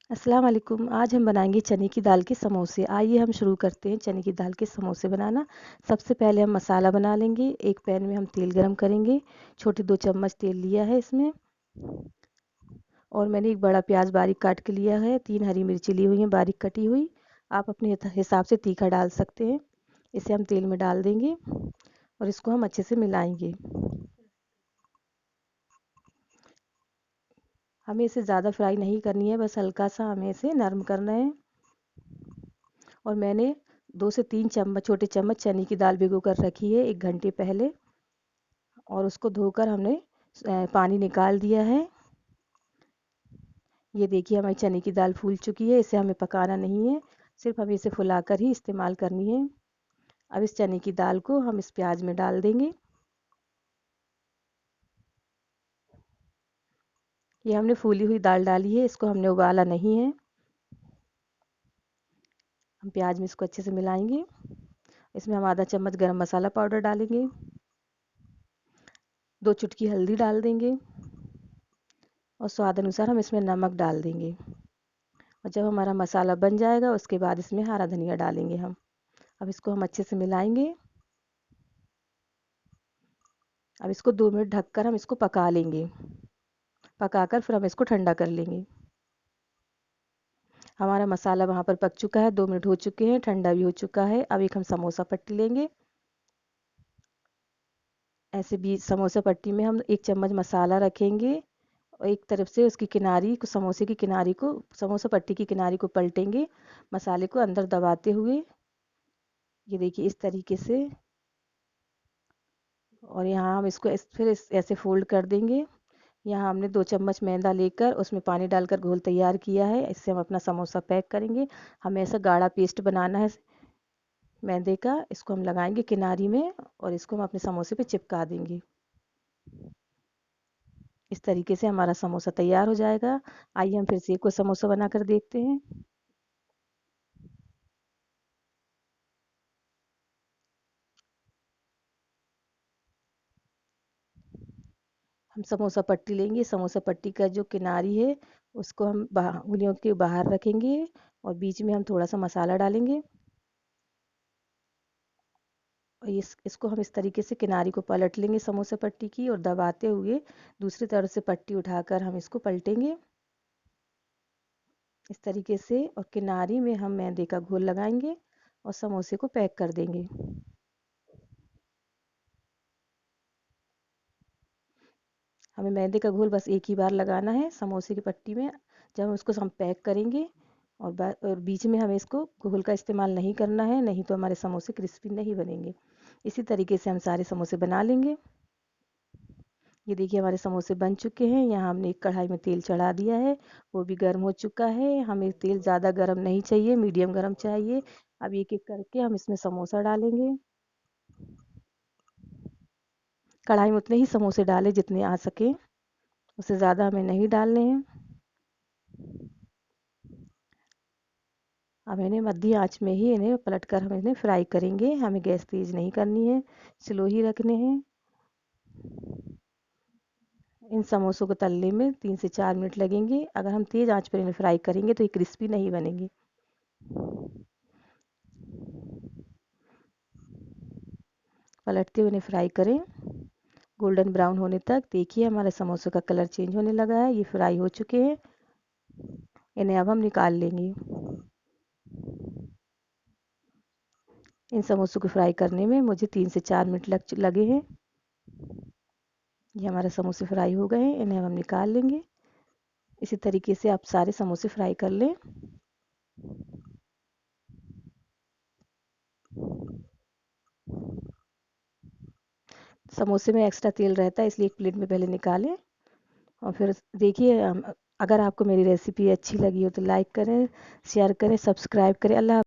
अस्सलाम वालेकुम। आज हम बनाएंगे चने की दाल के समोसे। आइए हम शुरू करते हैं चने की दाल के समोसे बनाना। सबसे पहले हम मसाला बना लेंगे। एक पैन में हम तेल गरम करेंगे। छोटे 2 चम्मच तेल लिया है इसमें। और मैंने एक बड़ा प्याज बारीक काट के लिया है। 3 हरी मिर्ची ली हुई है बारीक कटी हुई। आप अपने हिसाब से तीखा डाल सकते हैं। इसे हम तेल में डाल देंगे और इसको हम अच्छे से मिलाएंगे। हमें इसे ज़्यादा फ्राई नहीं करनी है, बस हल्का सा हमें इसे नरम करना है। और मैंने 2 से 3 चम्मच छोटे चम्मच चने की दाल भिगो कर रखी है 1 घंटे पहले। और उसको धोकर हमने पानी निकाल दिया है। ये देखिए हमारी चने की दाल फूल चुकी है। इसे हमें पकाना नहीं है, सिर्फ हमें इसे फुलाकर ही इस्तेमाल करनी है। अब इस चने की दाल को हम इस प्याज में डाल देंगे। ये हमने फूली हुई दाल डाली है, इसको हमने उबाला नहीं है। हम प्याज में इसको अच्छे से मिलाएंगे। इसमें हम आधा चम्मच गरम मसाला पाउडर डालेंगे। 2 चुटकी हल्दी डाल देंगे और स्वाद अनुसार हम इसमें नमक डाल देंगे। और जब हमारा मसाला बन जाएगा उसके बाद इसमें हरा धनिया डालेंगे हम। अब इसको हम अच्छे से मिलाएंगे। अब इसको 2 मिनट ढककर हम इसको पका लेंगे। पकाकर फिर हम इसको ठंडा कर लेंगे। हमारा मसाला वहाँ पर पक चुका है, 2 मिनट हो चुके हैं, ठंडा भी हो चुका है। अब एक हम समोसा पट्टी लेंगे। ऐसे भी समोसा पट्टी में हम 1 चम्मच मसाला रखेंगे और एक तरफ से उसकी किनारी को समोसे की किनारी को समोसा पट्टी की किनारी को पलटेंगे, मसाले को अंदर दबाते हुए। ये देखिए इस तरीके से। और यहाँ हम इसको ऐसे फोल्ड कर देंगे। यहाँ हमने 2 चम्मच मैदा लेकर उसमें पानी डालकर घोल तैयार किया है। इससे हम अपना समोसा पैक करेंगे। हमें ऐसा गाढ़ा पेस्ट बनाना है मैदे का। इसको हम लगाएंगे किनारी में और इसको हम अपने समोसे पे चिपका देंगे। इस तरीके से हमारा समोसा तैयार हो जाएगा। आइए हम फिर से एक और समोसा बनाकर देखते हैं। हम समोसा पट्टी लेंगे। समोसा पट्टी का जो किनारी है उसको हम उंगलियों के बाहर रखेंगे और बीच में हम थोड़ा सा मसाला डालेंगे। और इसको हम इस तरीके से किनारी को पलट लेंगे समोसा पट्टी की, और दबाते हुए दूसरी तरफ से पट्टी उठाकर हम इसको पलटेंगे इस तरीके से। और किनारी में हम मैदे का घोल लगाएंगे और समोसे को पैक कर देंगे। हमें मैदे का घोल बस एक ही बार लगाना है समोसे की पट्टी में। जब हम उसको हम पैक करेंगे और बीच में हमें इसको घोल का इस्तेमाल नहीं करना है, नहीं तो हमारे समोसे क्रिस्पी नहीं बनेंगे। इसी तरीके से हम सारे समोसे बना लेंगे। ये देखिए हमारे समोसे बन चुके हैं। यहाँ हमने एक कढ़ाई में तेल चढ़ा दिया है, वो भी गर्म हो चुका है। हमें तेल ज़्यादा गर्म नहीं चाहिए, मीडियम गर्म चाहिए। अब एक एक करके हम इसमें समोसा डालेंगे। कढ़ाई में उतने ही समोसे डालें जितने आ सके, उससे ज़्यादा हमें नहीं डालने हैं। अब इन्हें मध्य आंच में ही इन्हें पलटकर हम इन्हें फ्राई करेंगे। हमें गैस तेज़ नहीं करनी है, स्लो ही रखने हैं। इन समोसों को तलने में 3 से 4 मिनट लगेंगे। अगर हम तेज़ आंच पर इन्हें फ्राई करेंगे तो ये क्रिस्पी नहीं बनेंगे। पलटते हुए इन्हें फ्राई करें गोल्डन ब्राउन होने तक। देखिए हमारे समोसों का कलर चेंज होने लगा है, ये फ्राई हो चुके हैं। इन्हें अब हम निकाल लेंगे। इन समोसों को फ्राई करने में मुझे 3 से 4 मिनट लगे हैं। ये हमारे समोसे फ्राई हो गए हैं, इन्हें हम निकाल लेंगे। इसी तरीके से आप सारे समोसे फ्राई कर लें। समोसे में एक्स्ट्रा तेल रहता है, इसलिए एक प्लेट में पहले निकालें और फिर देखिए। अगर आपको मेरी रेसिपी अच्छी लगी हो तो लाइक करें, शेयर करें, सब्सक्राइब करें। अल्लाह।